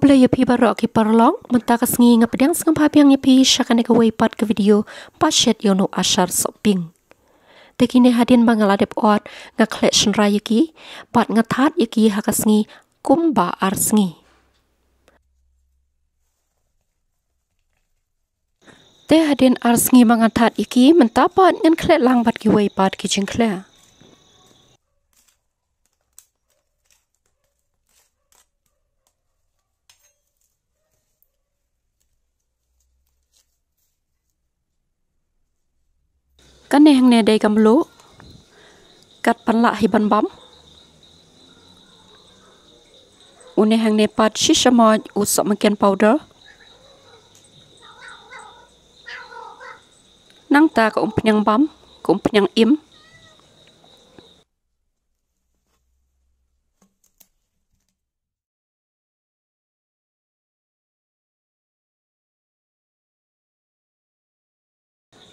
Kubla yapi barok ki parlong mentaka sengi ngapedang Sohpieng yapi syakan ka waypat ke video pashet yono Ashar Sohpieng. Tekine hadin bangaladep ot nga collection raya ki pat ngathat yaki hakasengi kumba arsengi. Te hadin arsengi mangathat yaki mentapat ngan klet lang bat ki waypat ki jengkle. Kan hang ne dai kamlo kat panla hiban bam une hang ne pat shishamoj usok makin powder nang ta ka penyang bam ka penyang im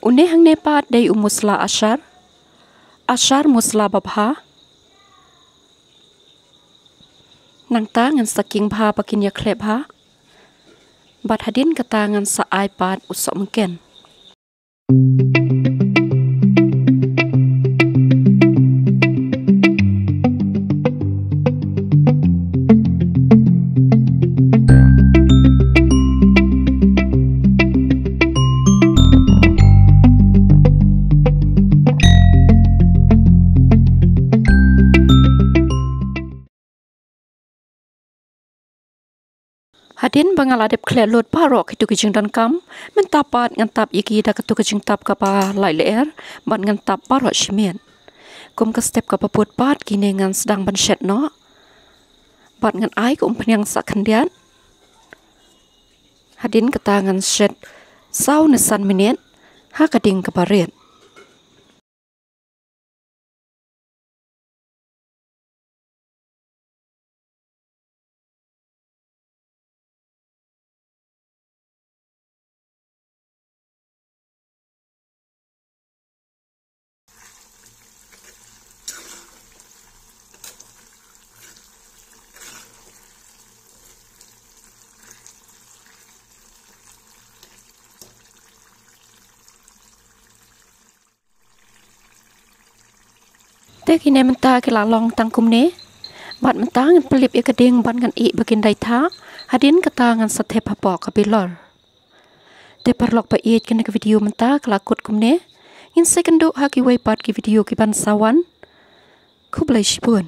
une hang ne pat dai musla ashar musla babha nang ta ngan saking bha pakin ya klep ha bat hadin kata ngan sa iPad usok mungkin hadin bangaladep klet lot parok itu kejing dan kam mentapat ngantap yaki dak tu kejing tap kapa lai leer ban ngantap parok shimien kum ka step kapa put pat kine ngan sedang ban shet no bat ngan ai kum penyang sak kendian hadin kata ngan shet sau nesan minit ha kading kaparet te kine menta ke lalong tangkum ne bat menta ngan pelip ya keding ban ngan I bakin dai tha hadin kata ngan sathe phapok kabilor te parlok pa I kene ke video menta kelakut kumne in second do ha ki waypat ki video ki ban sawan kublai shpun